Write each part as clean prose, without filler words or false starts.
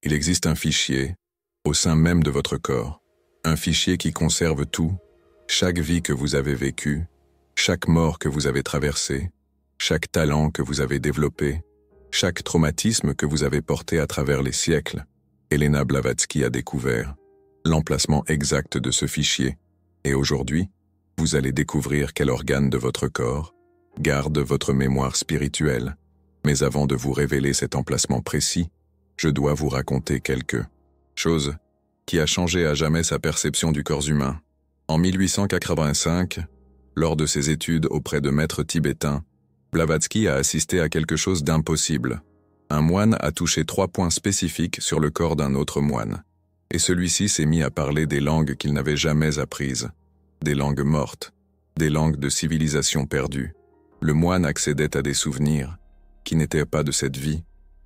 Il existe un fichier, au sein même de votre corps, un fichier qui conserve tout, chaque vie que vous avez vécue, chaque mort que vous avez traversée, chaque talent que vous avez développé, chaque traumatisme que vous avez porté à travers les siècles. Elena Blavatsky a découvert l'emplacement exact de ce fichier, et aujourd'hui, vous allez découvrir quel organe de votre corps garde votre mémoire spirituelle. Mais avant de vous révéler cet emplacement précis, je dois vous raconter quelque chose qui a changé à jamais sa perception du corps humain. En 1885, lors de ses études auprès de maîtres tibétains, Blavatsky a assisté à quelque chose d'impossible. Un moine a touché 3 points spécifiques sur le corps d'un autre moine, et celui-ci s'est mis à parler des langues qu'il n'avait jamais apprises, des langues mortes, des langues de civilisation perdue. Le moine accédait à des souvenirs qui n'étaient pas de cette vie,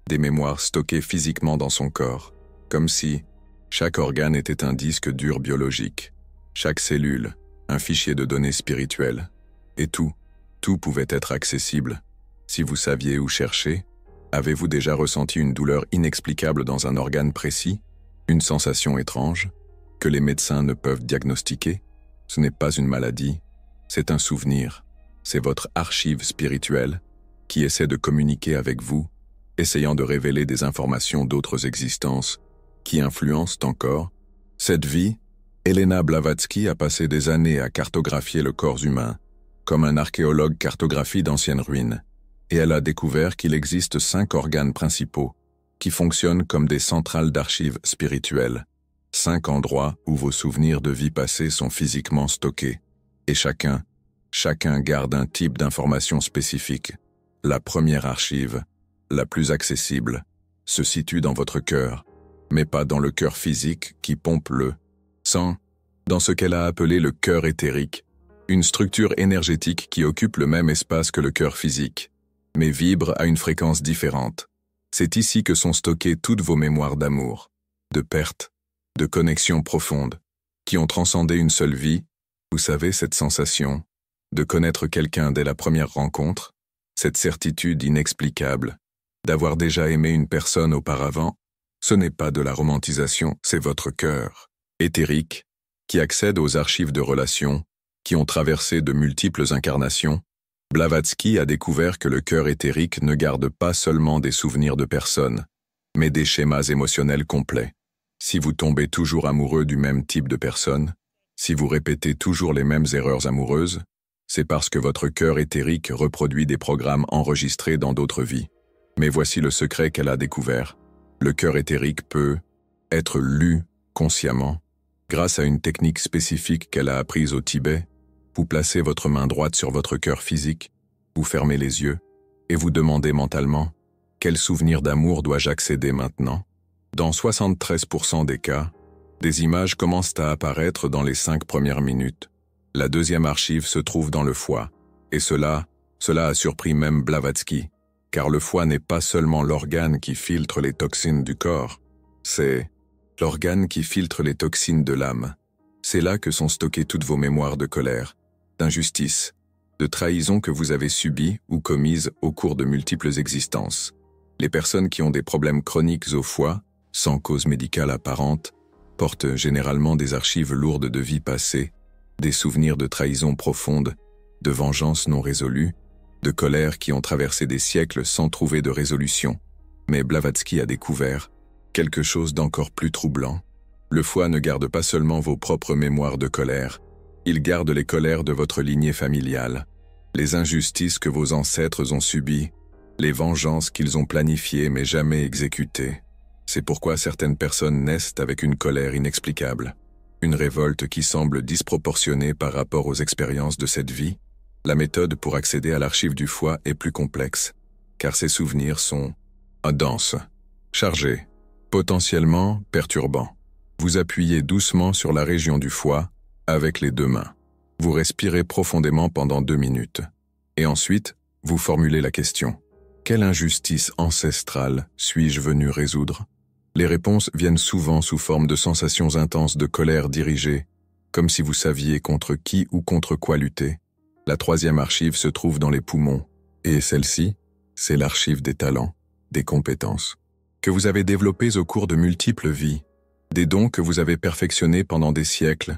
des mémoires stockées physiquement dans son corps, comme si chaque organe était un disque dur biologique, chaque cellule, un fichier de données spirituelles, et tout pouvait être accessible. Si vous saviez où chercher, avez-vous déjà ressenti une douleur inexplicable dans un organe précis, une sensation étrange, que les médecins ne peuvent diagnostiquer? Ce n'est pas une maladie, c'est un souvenir, c'est votre archive spirituelle qui essaie de communiquer avec vous, essayant de révéler des informations d'autres existences qui influencent encore cette vie. Elena Blavatsky a passé des années à cartographier le corps humain, comme un archéologue cartographie d'anciennes ruines, et elle a découvert qu'il existe 5 organes principaux qui fonctionnent comme des centrales d'archives spirituelles, 5 endroits où vos souvenirs de vie passée sont physiquement stockés, et chacun garde un type d'information spécifique. La première archive, la plus accessible, se situe dans votre cœur, mais pas dans le cœur physique qui pompe le sang, dans ce qu'elle a appelé le cœur éthérique, une structure énergétique qui occupe le même espace que le cœur physique, mais vibre à une fréquence différente. C'est ici que sont stockées toutes vos mémoires d'amour, de perte, de connexion profonde, qui ont transcendé une seule vie. Vous savez, cette sensation de connaître quelqu'un dès la première rencontre, cette certitude inexplicable d'avoir déjà aimé une personne auparavant, ce n'est pas de la romantisation, c'est votre cœur éthérique qui accède aux archives de relations qui ont traversé de multiples incarnations. Blavatsky a découvert que le cœur éthérique ne garde pas seulement des souvenirs de personnes, mais des schémas émotionnels complets. Si vous tombez toujours amoureux du même type de personne, si vous répétez toujours les mêmes erreurs amoureuses, c'est parce que votre cœur éthérique reproduit des programmes enregistrés dans d'autres vies. Mais voici le secret qu'elle a découvert. Le cœur éthérique peut être lu consciemment grâce à une technique spécifique qu'elle a apprise au Tibet. Vous placez votre main droite sur votre cœur physique, vous fermez les yeux et vous demandez mentalement « Quel souvenir d'amour dois-je accéder maintenant ?» Dans 73% des cas, des images commencent à apparaître dans les 5 premières minutes. La deuxième archive se trouve dans le foie, et cela a surpris même Blavatsky, car le foie n'est pas seulement l'organe qui filtre les toxines du corps, c'est l'organe qui filtre les toxines de l'âme. C'est là que sont stockées toutes vos mémoires de colère, d'injustice, de trahison que vous avez subies ou commises au cours de multiples existences. Les personnes qui ont des problèmes chroniques au foie, sans cause médicale apparente, portent généralement des archives lourdes de vie passée, des souvenirs de trahison profonde, de vengeance non résolue, de colère qui ont traversé des siècles sans trouver de résolution. Mais Blavatsky a découvert quelque chose d'encore plus troublant. Le foie ne garde pas seulement vos propres mémoires de colère, il garde les colères de votre lignée familiale, les injustices que vos ancêtres ont subies, les vengeances qu'ils ont planifiées mais jamais exécutées. C'est pourquoi certaines personnes naissent avec une colère inexplicable, une révolte qui semble disproportionnée par rapport aux expériences de cette vie. La méthode pour accéder à l'archive du foie est plus complexe, car ces souvenirs sont denses, chargés, potentiellement perturbants. Vous appuyez doucement sur la région du foie avec les 2 mains. Vous respirez profondément pendant 2 minutes. Et ensuite, vous formulez la question. Quelle injustice ancestrale suis-je venu résoudre? Les réponses viennent souvent sous forme de sensations intenses de colère dirigée, comme si vous saviez contre qui ou contre quoi lutter. La 3e archive se trouve dans les poumons, et celle-ci, c'est l'archive des talents, des compétences. que vous avez développés au cours de multiples vies, des dons que vous avez perfectionnés pendant des siècles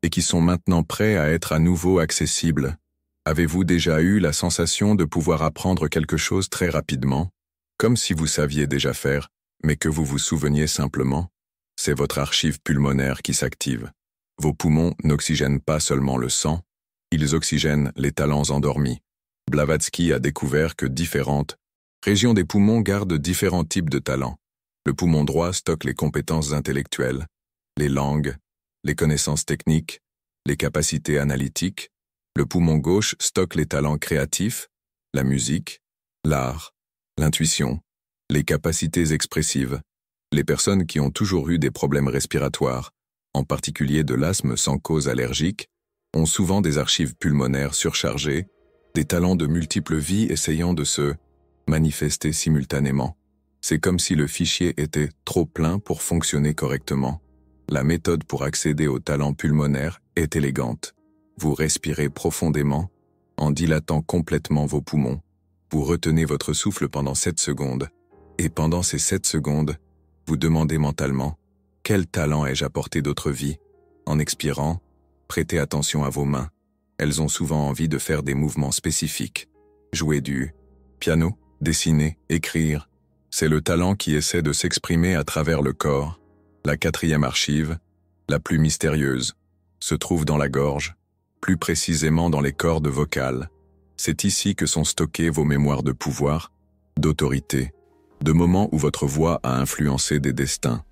et qui sont maintenant prêts à être à nouveau accessibles. Avez-vous déjà eu la sensation de pouvoir apprendre quelque chose très rapidement, comme si vous saviez déjà faire, mais que vous vous souveniez simplement? C'est votre archive pulmonaire qui s'active. Vos poumons n'oxygènent pas seulement le sang, ils oxygènent les talents endormis. Blavatsky a découvert que différentes régions des poumons gardent différents types de talents. Le poumon droit stocke les compétences intellectuelles, les langues, les connaissances techniques, les capacités analytiques. Le poumon gauche stocke les talents créatifs, la musique, l'art, l'intuition, les capacités expressives. Les personnes qui ont toujours eu des problèmes respiratoires, en particulier de l'asthme sans cause allergique, ont souvent des archives pulmonaires surchargées, des talents de multiples vies essayant de se manifester simultanément. C'est comme si le fichier était trop plein pour fonctionner correctement. La méthode pour accéder aux talents pulmonaires est élégante. Vous respirez profondément, en dilatant complètement vos poumons. Vous retenez votre souffle pendant 7 secondes, et pendant ces 7 secondes, vous demandez mentalement « Quel talent ai-je apporté d'autres vies ?» En expirant, prêtez attention à vos mains. Elles ont souvent envie de faire des mouvements spécifiques. Jouer du piano, dessiner, écrire. C'est le talent qui essaie de s'exprimer à travers le corps. La 4e archive, la plus mystérieuse, se trouve dans la gorge, plus précisément dans les cordes vocales. C'est ici que sont stockées vos mémoires de pouvoir, d'autorité, de moments où votre voix a influencé des destins,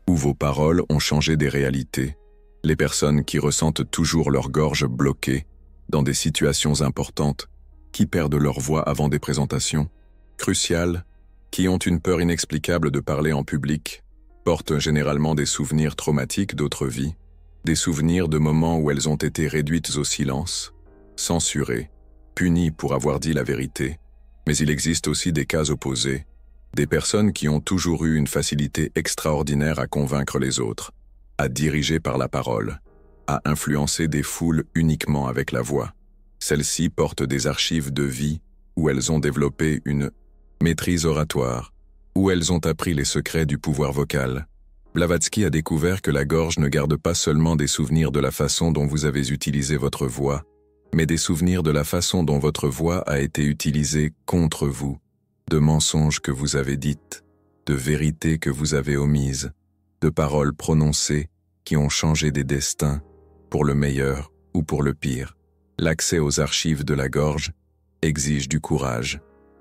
où vos paroles ont changé des réalités. Les personnes qui ressentent toujours leur gorge bloquée, dans des situations importantes, qui perdent leur voix avant des présentations cruciales, qui ont une peur inexplicable de parler en public, portent généralement des souvenirs traumatiques d'autres vies, des souvenirs de moments où elles ont été réduites au silence, censurées, punies pour avoir dit la vérité. Mais il existe aussi des cas opposés, des personnes qui ont toujours eu une facilité extraordinaire à convaincre les autres, à diriger par la parole, à influencer des foules uniquement avec la voix. Celles-ci portent des archives de vie où elles ont développé une maîtrise oratoire, où elles ont appris les secrets du pouvoir vocal. Blavatsky a découvert que la gorge ne garde pas seulement des souvenirs de la façon dont vous avez utilisé votre voix, mais des souvenirs de la façon dont votre voix a été utilisée contre vous, de mensonges que vous avez dites, de vérités que vous avez omises, de paroles prononcées qui ont changé des destins, pour le meilleur ou pour le pire. L'accès aux archives de la gorge exige du courage,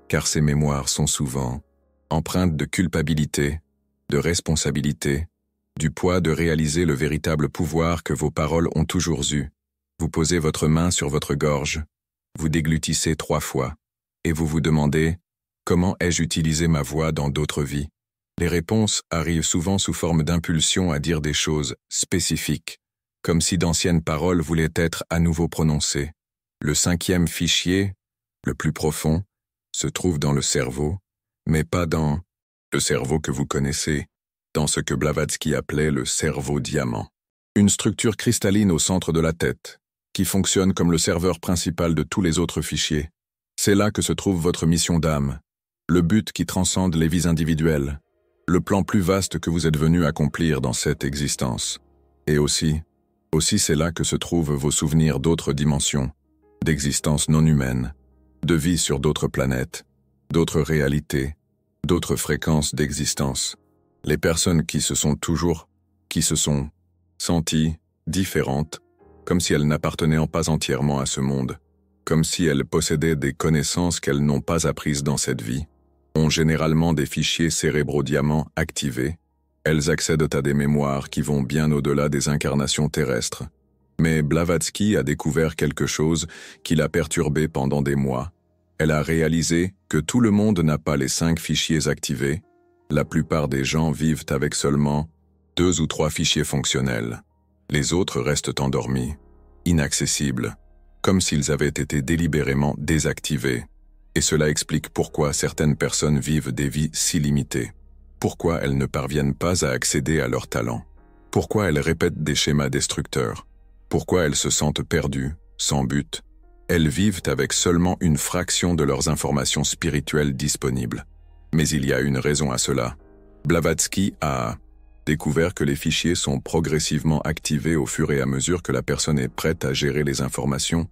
car ces mémoires sont souvent empreintes de culpabilité, de responsabilité, du poids de réaliser le véritable pouvoir que vos paroles ont toujours eu. Vous posez votre main sur votre gorge, vous déglutissez 3 fois, et vous vous demandez « Comment ai-je utilisé ma voix dans d'autres vies ?» Les réponses arrivent souvent sous forme d'impulsion à dire des choses spécifiques, comme si d'anciennes paroles voulaient être à nouveau prononcées. Le 5e fichier, le plus profond, se trouve dans le cerveau, mais pas dans le cerveau que vous connaissez, dans ce que Blavatsky appelait le cerveau diamant. Une structure cristalline au centre de la tête, qui fonctionne comme le serveur principal de tous les autres fichiers. C'est là que se trouve votre mission d'âme, le but qui transcende les vies individuelles, le plan plus vaste que vous êtes venu accomplir dans cette existence. Et aussi c'est là que se trouvent vos souvenirs d'autres dimensions, d'existence non humaine, de vie sur d'autres planètes, d'autres réalités, d'autres fréquences d'existence. Les personnes qui se sont senties différentes, comme si elles n'appartenaient pas entièrement à ce monde, comme si elles possédaient des connaissances qu'elles n'ont pas apprises dans cette vie, ont généralement des fichiers cérébraux diamants activés. Elles accèdent à des mémoires qui vont bien au-delà des incarnations terrestres. Mais Blavatsky a découvert quelque chose qui l'a perturbé pendant des mois. Elle a réalisé que tout le monde n'a pas les 5 fichiers activés. La plupart des gens vivent avec seulement 2 ou 3 fichiers fonctionnels. Les autres restent endormis, inaccessibles, comme s'ils avaient été délibérément désactivés. Et cela explique pourquoi certaines personnes vivent des vies si limitées. Pourquoi elles ne parviennent pas à accéder à leurs talents. Pourquoi elles répètent des schémas destructeurs. Pourquoi elles se sentent perdues, sans but. Elles vivent avec seulement une fraction de leurs informations spirituelles disponibles. Mais il y a une raison à cela. Blavatsky a découvert que les fichiers sont progressivement activés au fur et à mesure que la personne est prête à gérer les informations.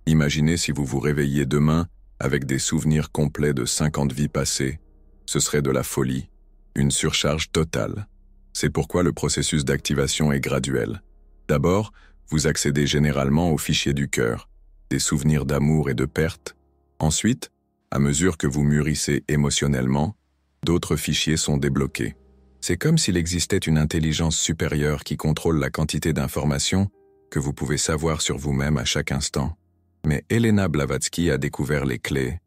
Imaginez si vous vous réveillez demain avec des souvenirs complets de 50 vies passées. Ce serait de la folie, une surcharge totale. C'est pourquoi le processus d'activation est graduel. D'abord, vous accédez généralement aux fichiers du cœur, des souvenirs d'amour et de perte. Ensuite, à mesure que vous mûrissez émotionnellement, d'autres fichiers sont débloqués. C'est comme s'il existait une intelligence supérieure qui contrôle la quantité d'informations que vous pouvez savoir sur vous-même à chaque instant. Mais Elena Blavatsky a découvert les clés,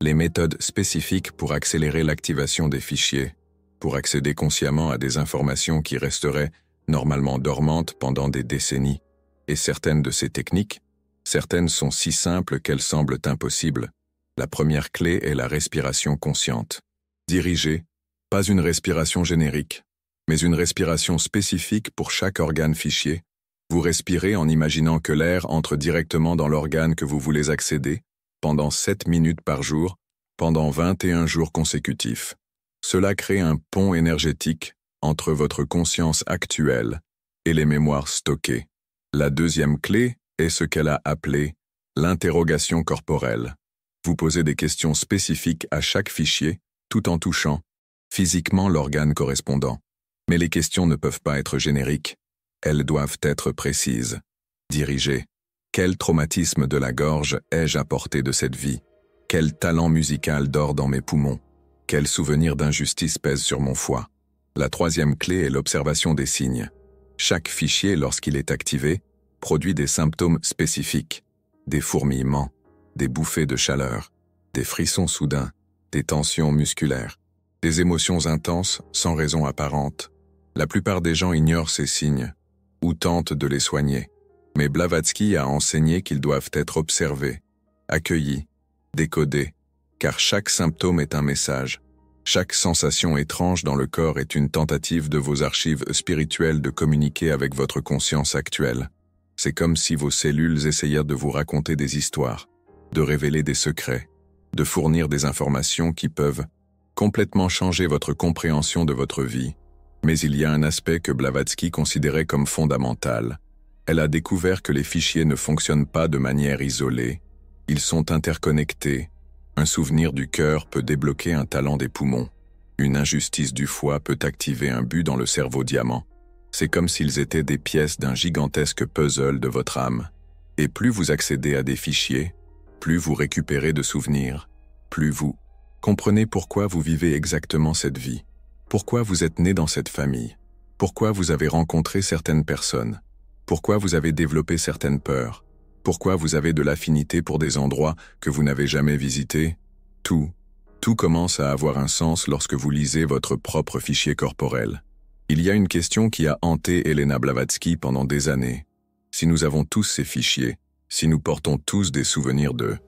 les méthodes spécifiques pour accélérer l'activation des fichiers, pour accéder consciemment à des informations qui resteraient normalement dormantes pendant des décennies. Et certaines de ces techniques, certaines sont si simples qu'elles semblent impossibles. La première clé est la respiration consciente. Dirigée, pas une respiration générique, mais une respiration spécifique pour chaque organe fichier. Vous respirez en imaginant que l'air entre directement dans l'organe que vous voulez accéder, pendant 7 minutes par jour, pendant 21 jours consécutifs. Cela crée un pont énergétique entre votre conscience actuelle et les mémoires stockées. La deuxième clé est ce qu'elle a appelé l'interrogation corporelle. Vous posez des questions spécifiques à chaque fichier, tout en touchant physiquement l'organe correspondant. Mais les questions ne peuvent pas être génériques. Elles doivent être précises, dirigées. Quel traumatisme de la gorge ai-je apporté de cette vie? Quel talent musical dort dans mes poumons? Quel souvenir d'injustice pèse sur mon foie? La troisième clé est l'observation des signes. Chaque fichier, lorsqu'il est activé, produit des symptômes spécifiques, des fourmillements, des bouffées de chaleur, des frissons soudains, des tensions musculaires, des émotions intenses sans raison apparente. La plupart des gens ignorent ces signes ou tentent de les soigner. Mais Blavatsky a enseigné qu'ils doivent être observés, accueillis, décodés, car chaque symptôme est un message. Chaque sensation étrange dans le corps est une tentative de vos archives spirituelles de communiquer avec votre conscience actuelle. C'est comme si vos cellules essayèrent de vous raconter des histoires, de révéler des secrets, de fournir des informations qui peuvent complètement changer votre compréhension de votre vie. Mais il y a un aspect que Blavatsky considérait comme fondamental. Elle a découvert que les fichiers ne fonctionnent pas de manière isolée. Ils sont interconnectés. Un souvenir du cœur peut débloquer un talent des poumons. Une injustice du foie peut activer un but dans le cerveau diamant. C'est comme s'ils étaient des pièces d'un gigantesque puzzle de votre âme. Et plus vous accédez à des fichiers, plus vous récupérez de souvenirs, plus vous comprenez pourquoi vous vivez exactement cette vie, pourquoi vous êtes né dans cette famille, pourquoi vous avez rencontré certaines personnes, pourquoi vous avez développé certaines peurs, pourquoi vous avez de l'affinité pour des endroits que vous n'avez jamais visités. Tout commence à avoir un sens lorsque vous lisez votre propre fichier corporel. Il y a une question qui a hanté Elena Blavatsky pendant des années. Si nous avons tous ces fichiers, si nous portons tous des souvenirs de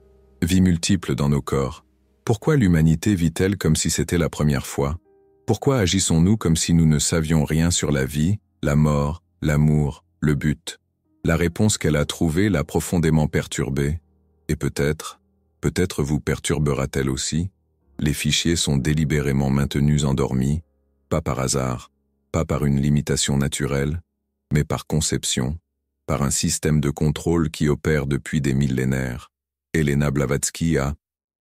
vies multiples dans nos corps, pourquoi l'humanité vit-elle comme si c'était la première fois? Pourquoi agissons-nous comme si nous ne savions rien sur la vie, la mort, l'amour, le but? La réponse qu'elle a trouvée l'a profondément perturbée. Et peut-être vous perturbera-t-elle aussi? Les fichiers sont délibérément maintenus endormis, pas par hasard, pas par une limitation naturelle, mais par conception, par un système de contrôle qui opère depuis des millénaires. Elena Blavatsky a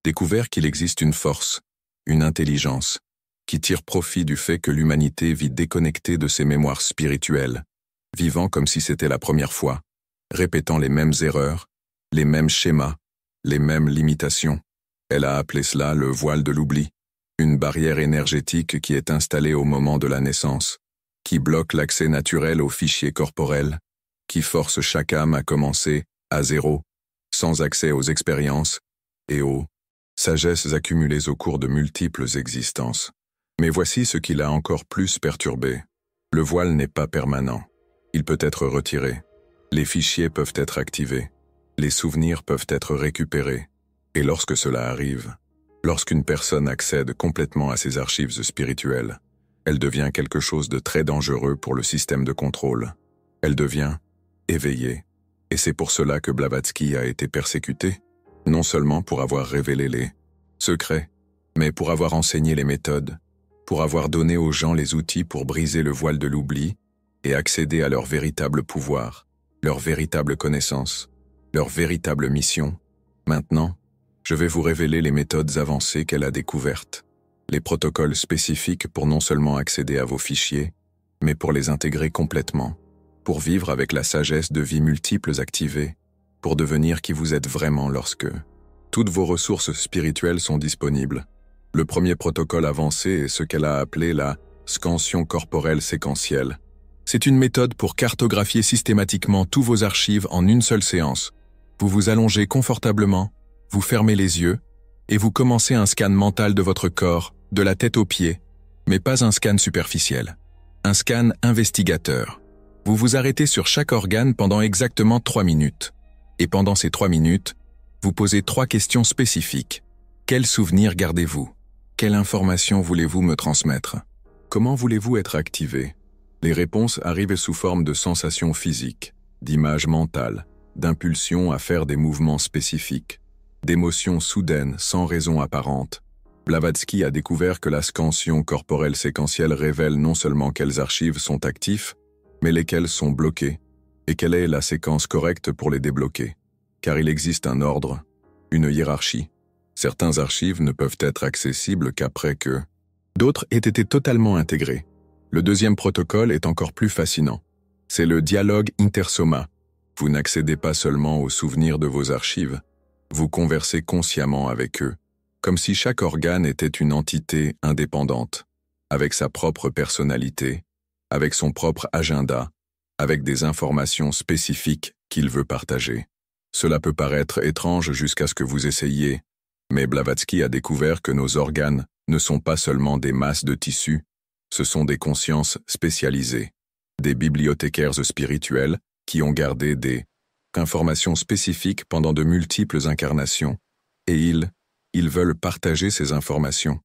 découvert qu'il existe une force, une intelligence, qui tire profit du fait que l'humanité vit déconnectée de ses mémoires spirituelles, vivant comme si c'était la première fois, répétant les mêmes erreurs, les mêmes schémas, les mêmes limitations. Elle a appelé cela le voile de l'oubli, une barrière énergétique qui est installée au moment de la naissance, qui bloque l'accès naturel aux fichiers corporels, qui force chaque âme à commencer à zéro, sans accès aux expériences et aux sagesses accumulées au cours de multiples existences. Mais voici ce qui l'a encore plus perturbé. Le voile n'est pas permanent. Il peut être retiré. Les fichiers peuvent être activés. Les souvenirs peuvent être récupérés. Et lorsque cela arrive, lorsqu'une personne accède complètement à ses archives spirituelles, elle devient quelque chose de très dangereux pour le système de contrôle. Elle devient éveillée. Et c'est pour cela que Blavatsky a été persécuté, non seulement pour avoir révélé les secrets, mais pour avoir enseigné les méthodes, pour avoir donné aux gens les outils pour briser le voile de l'oubli et accéder à leur véritable pouvoir, leur véritable connaissance, leur véritable mission. Maintenant, je vais vous révéler les méthodes avancées qu'elle a découvertes, les protocoles spécifiques pour non seulement accéder à vos fichiers, mais pour les intégrer complètement, pour vivre avec la sagesse de vies multiples activée, pour devenir qui vous êtes vraiment lorsque toutes vos ressources spirituelles sont disponibles. Le premier protocole avancé est ce qu'elle a appelé la scansion corporelle séquentielle. C'est une méthode pour cartographier systématiquement tous vos archives en une seule séance. Vous vous allongez confortablement, vous fermez les yeux, et vous commencez un scan mental de votre corps, de la tête aux pieds, mais pas un scan superficiel. Un scan investigateur. Vous vous arrêtez sur chaque organe pendant exactement 3 minutes. Et pendant ces 3 minutes, vous posez 3 questions spécifiques. Quels souvenirs gardez-vous? Quelle information voulez-vous me transmettre? Comment voulez-vous être activé? Les réponses arrivent sous forme de sensations physiques, d'images mentales, d'impulsions à faire des mouvements spécifiques, d'émotions soudaines sans raison apparente. Blavatsky a découvert que la scansion corporelle séquentielle révèle non seulement quelles archives sont actives, mais lesquelles sont bloquées, et quelle est la séquence correcte pour les débloquer. Car il existe un ordre, une hiérarchie. Certains archives ne peuvent être accessibles qu'après que d'autres aient été totalement intégrées. Le deuxième protocole est encore plus fascinant. C'est le dialogue intersoma. Vous n'accédez pas seulement aux souvenirs de vos archives, vous conversez consciemment avec eux, comme si chaque organe était une entité indépendante, avec sa propre personnalité, avec son propre agenda, avec des informations spécifiques qu'il veut partager. Cela peut paraître étrange jusqu'à ce que vous essayiez, mais Blavatsky a découvert que nos organes ne sont pas seulement des masses de tissus, ce sont des consciences spécialisées, des bibliothécaires spirituels qui ont gardé des informations spécifiques pendant de multiples incarnations, et ils veulent partager ces informations.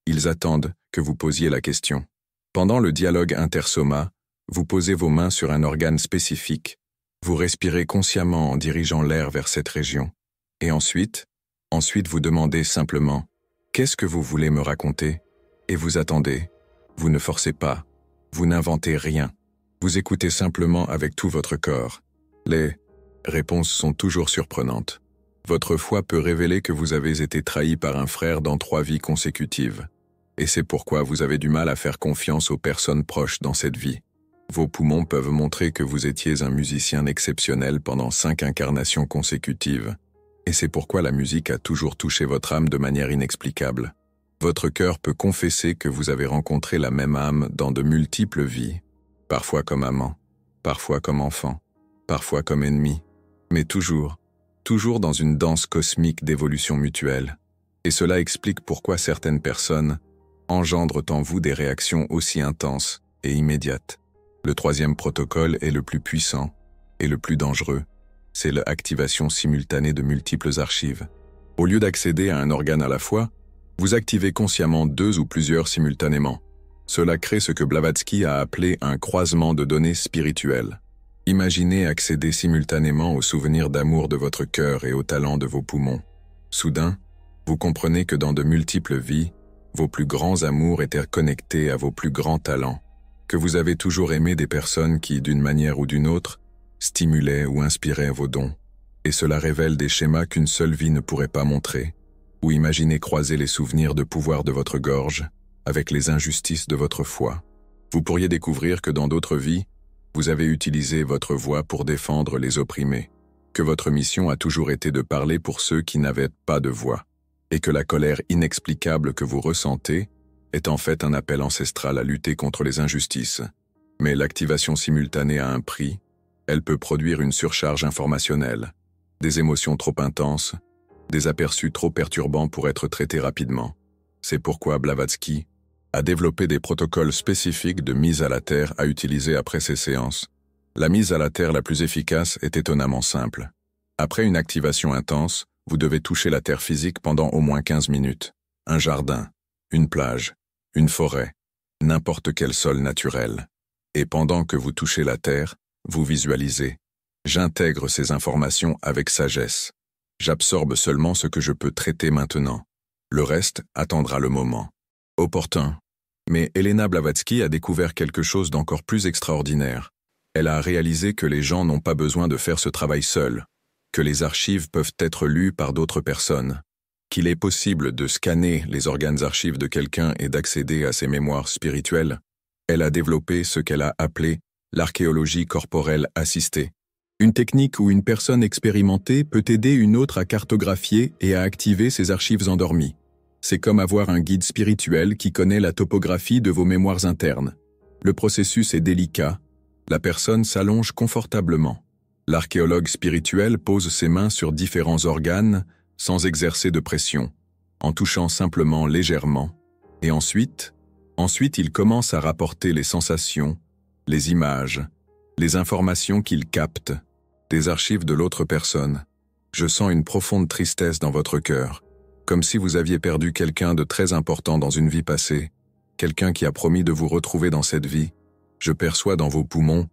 Ils attendent que vous posiez la question. Pendant le dialogue intersoma, vous posez vos mains sur un organe spécifique, vous respirez consciemment en dirigeant l'air vers cette région, et ensuite vous demandez simplement « Qu'est-ce que vous voulez me raconter ?» Et vous attendez. Vous ne forcez pas, vous n'inventez rien, vous écoutez simplement avec tout votre corps. Les réponses sont toujours surprenantes. Votre foi peut révéler que vous avez été trahi par un frère dans 3 vies consécutives. Et c'est pourquoi vous avez du mal à faire confiance aux personnes proches dans cette vie. Vos poumons peuvent montrer que vous étiez un musicien exceptionnel pendant 5 incarnations consécutives. Et c'est pourquoi la musique a toujours touché votre âme de manière inexplicable. Votre cœur peut confesser que vous avez rencontré la même âme dans de multiples vies, parfois comme amant, parfois comme enfant, parfois comme ennemi, mais toujours dans une danse cosmique d'évolution mutuelle. Et cela explique pourquoi certaines personnes engendrent en vous des réactions aussi intenses et immédiates. Le troisième protocole est le plus puissant et le plus dangereux. C'est l'activation simultanée de multiples archives. Au lieu d'accéder à un organe à la fois, vous activez consciemment 2 ou plusieurs simultanément. Cela crée ce que Blavatsky a appelé un croisement de données spirituelles. Imaginez accéder simultanément aux souvenirs d'amour de votre cœur et aux talents de vos poumons. Soudain, vous comprenez que dans de multiples vies, vos plus grands amours étaient connectés à vos plus grands talents, que vous avez toujours aimé des personnes qui, d'une manière ou d'une autre, stimulaient ou inspiraient vos dons. Et cela révèle des schémas qu'une seule vie ne pourrait pas montrer, ou imaginez croiser les souvenirs de pouvoir de votre gorge avec les injustices de votre foi. Vous pourriez découvrir que dans d'autres vies, vous avez utilisé votre voix pour défendre les opprimés, que votre mission a toujours été de parler pour ceux qui n'avaient pas de voix, et que la colère inexplicable que vous ressentez est en fait un appel ancestral à lutter contre les injustices. Mais l'activation simultanée a un prix, elle peut produire une surcharge informationnelle, des émotions trop intenses, des aperçus trop perturbants pour être traités rapidement. C'est pourquoi Blavatsky a développé des protocoles spécifiques de mise à la terre à utiliser après ces séances. La mise à la terre la plus efficace est étonnamment simple. Après une activation intense, vous devez toucher la terre physique pendant au moins 15 minutes. Un jardin, une plage, une forêt, n'importe quel sol naturel. Et pendant que vous touchez la terre, vous visualisez. J'intègre ces informations avec sagesse. J'absorbe seulement ce que je peux traiter maintenant. Le reste attendra le moment opportun. Mais Elena Blavatsky a découvert quelque chose d'encore plus extraordinaire. Elle a réalisé que les gens n'ont pas besoin de faire ce travail seuls, que les archives peuvent être lues par d'autres personnes, qu'il est possible de scanner les organes archives de quelqu'un et d'accéder à ses mémoires spirituelles. Elle a développé ce qu'elle a appelé l'archéologie corporelle assistée. Une technique où une personne expérimentée peut aider une autre à cartographier et à activer ses archives endormies. C'est comme avoir un guide spirituel qui connaît la topographie de vos mémoires internes. Le processus est délicat. La personne s'allonge confortablement. L'archéologue spirituel pose ses mains sur différents organes sans exercer de pression, en touchant simplement légèrement. Et ensuite, il commence à rapporter les sensations, les images, les informations qu'il capte, des archives de l'autre personne. Je sens une profonde tristesse dans votre cœur, comme si vous aviez perdu quelqu'un de très important dans une vie passée, quelqu'un qui a promis de vous retrouver dans cette vie. Je perçois dans vos poumons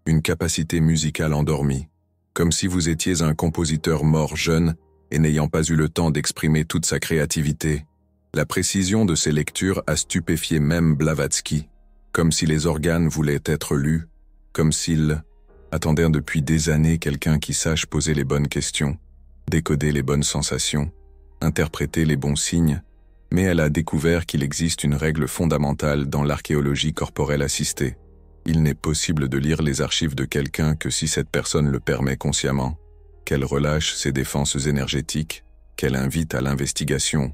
une capacité musicale endormie, comme si vous étiez un compositeur mort jeune et n'ayant pas eu le temps d'exprimer toute sa créativité. La précision de ces lectures a stupéfié même Blavatsky, comme si les organes voulaient être lus, comme s'il attendait depuis des années quelqu'un qui sache poser les bonnes questions, décoder les bonnes sensations, interpréter les bons signes, mais elle a découvert qu'il existe une règle fondamentale dans l'archéologie corporelle assistée. Il n'est possible de lire les archives de quelqu'un que si cette personne le permet consciemment, qu'elle relâche ses défenses énergétiques, qu'elle invite à l'investigation.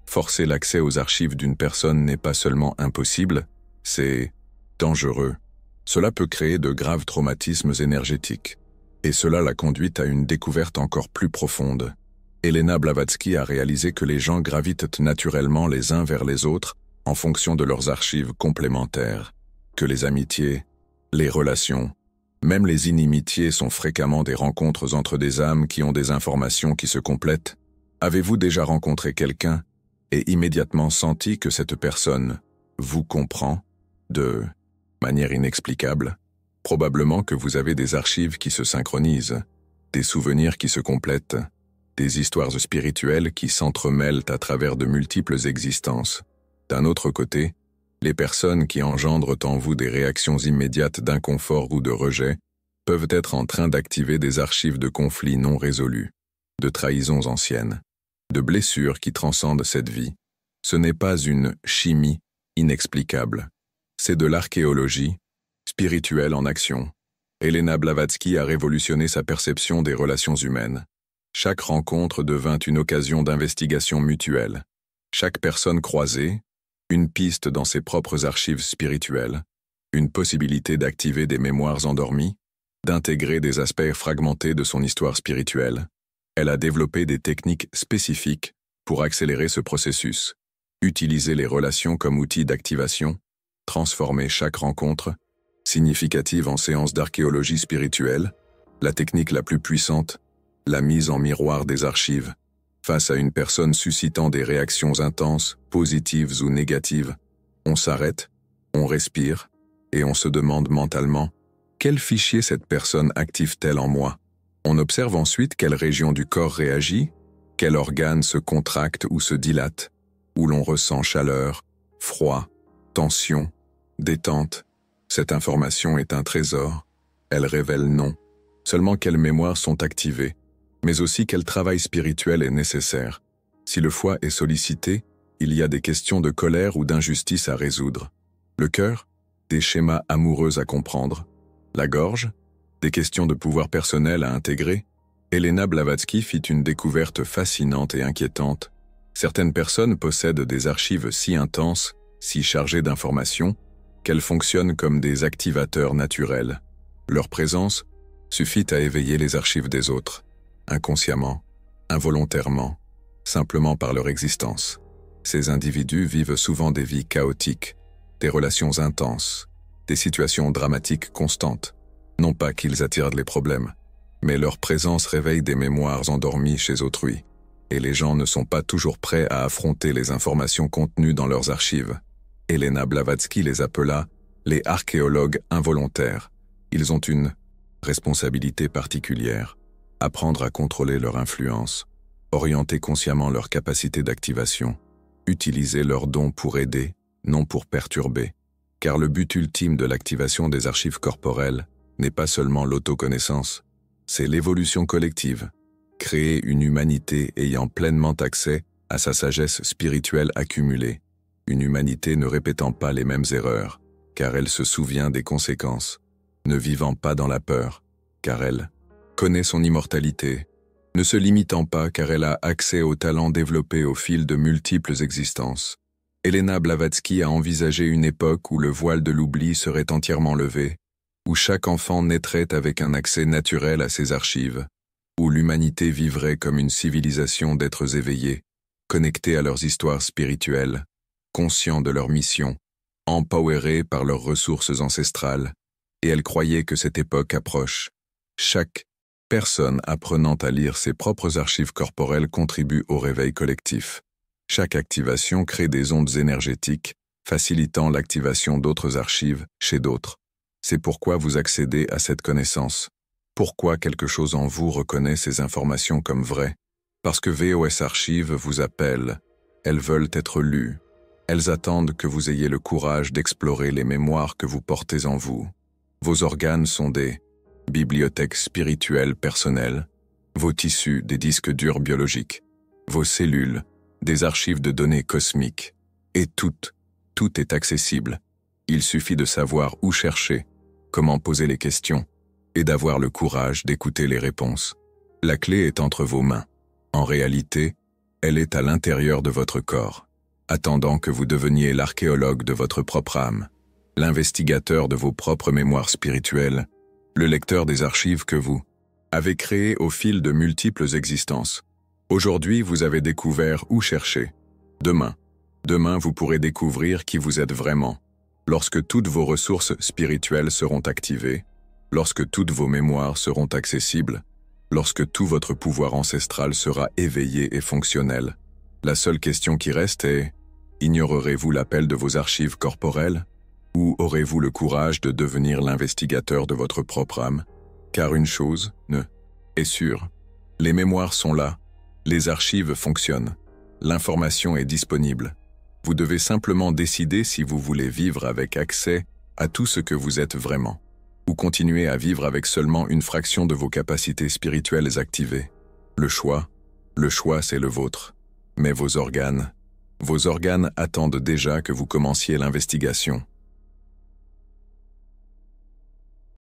Forcer l'accès aux archives d'une personne n'est pas seulement impossible, c'est dangereux. Cela peut créer de graves traumatismes énergétiques. Et cela l'a conduite à une découverte encore plus profonde. Elena Blavatsky a réalisé que les gens gravitent naturellement les uns vers les autres en fonction de leurs archives complémentaires, que les amitiés, les relations, même les inimitiés sont fréquemment des rencontres entre des âmes qui ont des informations qui se complètent. Avez-vous déjà rencontré quelqu'un et immédiatement senti que cette personne vous comprend de manière inexplicable? Probablement que vous avez des archives qui se synchronisent, des souvenirs qui se complètent, des histoires spirituelles qui s'entremêlent à travers de multiples existences. D'un autre côté, les personnes qui engendrent en vous des réactions immédiates d'inconfort ou de rejet peuvent être en train d'activer des archives de conflits non résolus, de trahisons anciennes, de blessures qui transcendent cette vie. Ce n'est pas une chimie inexplicable, c'est de l'archéologie spirituelle en action. Elena Blavatsky a révolutionné sa perception des relations humaines. Chaque rencontre devint une occasion d'investigation mutuelle. Chaque personne croisée, une piste dans ses propres archives spirituelles, une possibilité d'activer des mémoires endormies, d'intégrer des aspects fragmentés de son histoire spirituelle. Elle a développé des techniques spécifiques pour accélérer ce processus, utiliser les relations comme outil d'activation, transformer chaque rencontre significative en séance d'archéologie spirituelle, la technique la plus puissante, la mise en miroir des archives. Face à une personne suscitant des réactions intenses, positives ou négatives, on s'arrête, on respire, et on se demande mentalement « Quel fichier cette personne active-t-elle en moi ?» On observe ensuite quelle région du corps réagit, quel organe se contracte ou se dilate, où l'on ressent chaleur, froid, tension, détente. Cette information est un trésor. Elle révèle non seulement quelles mémoires sont activées, mais aussi quel travail spirituel est nécessaire. Si le foie est sollicité, il y a des questions de colère ou d'injustice à résoudre. Le cœur, des schémas amoureux à comprendre. La gorge, des questions de pouvoir personnel à intégrer. Elena Blavatsky fit une découverte fascinante et inquiétante. Certaines personnes possèdent des archives si intenses, si chargées d'informations, qu'elles fonctionnent comme des activateurs naturels. Leur présence suffit à éveiller les archives des autres, inconsciemment, involontairement, simplement par leur existence. Ces individus vivent souvent des vies chaotiques, des relations intenses, des situations dramatiques constantes. Non pas qu'ils attirent les problèmes, mais leur présence réveille des mémoires endormies chez autrui, et les gens ne sont pas toujours prêts à affronter les informations contenues dans leurs archives. Elena Blavatsky les appela les archéologues involontaires. Ils ont une responsabilité particulière, apprendre à contrôler leur influence, orienter consciemment leur capacité d'activation, utiliser leurs dons pour aider, non pour perturber, car le but ultime de l'activation des archives corporelles n'est pas seulement l'autoconnaissance, c'est l'évolution collective, créer une humanité ayant pleinement accès à sa sagesse spirituelle accumulée, une humanité ne répétant pas les mêmes erreurs, car elle se souvient des conséquences, ne vivant pas dans la peur, car elle connaît son immortalité, ne se limitant pas car elle a accès aux talents développés au fil de multiples existences. Elena Blavatsky a envisagé une époque où le voile de l'oubli serait entièrement levé, où chaque enfant naîtrait avec un accès naturel à ses archives, où l'humanité vivrait comme une civilisation d'êtres éveillés, connectés à leurs histoires spirituelles, conscients de leur mission, empowerés par leurs ressources ancestrales, et elle croyait que cette époque approche. Chaque personne apprenant à lire ses propres archives corporelles contribue au réveil collectif. Chaque activation crée des ondes énergétiques, facilitant l'activation d'autres archives chez d'autres. C'est pourquoi vous accédez à cette connaissance. Pourquoi quelque chose en vous reconnaît ces informations comme vraies? Parce que VOS Archives vous appellent. Elles veulent être lues. Elles attendent que vous ayez le courage d'explorer les mémoires que vous portez en vous. Vos organes sont des bibliothèques spirituelles personnelles, vos tissus des disques durs biologiques, vos cellules des archives de données cosmiques. Et tout est accessible. Il suffit de savoir où chercher, comment poser les questions, et d'avoir le courage d'écouter les réponses. La clé est entre vos mains. En réalité, elle est à l'intérieur de votre corps, attendant que vous deveniez l'archéologue de votre propre âme, l'investigateur de vos propres mémoires spirituelles, le lecteur des archives que vous avez créées au fil de multiples existences. Aujourd'hui, vous avez découvert où chercher. Demain, vous pourrez découvrir qui vous êtes vraiment. Lorsque toutes vos ressources spirituelles seront activées, lorsque toutes vos mémoires seront accessibles, lorsque tout votre pouvoir ancestral sera éveillé et fonctionnel, la seule question qui reste est: ignorerez-vous l'appel de vos archives corporelles? Ou aurez-vous le courage de devenir l'investigateur de votre propre âme? Car une chose est sûre, les mémoires sont là, les archives fonctionnent, l'information est disponible. Vous devez simplement décider si vous voulez vivre avec accès à tout ce que vous êtes vraiment, ou continuer à vivre avec seulement une fraction de vos capacités spirituelles activées. Le choix c'est le vôtre. Mais vos organes attendent déjà que vous commenciez l'investigation.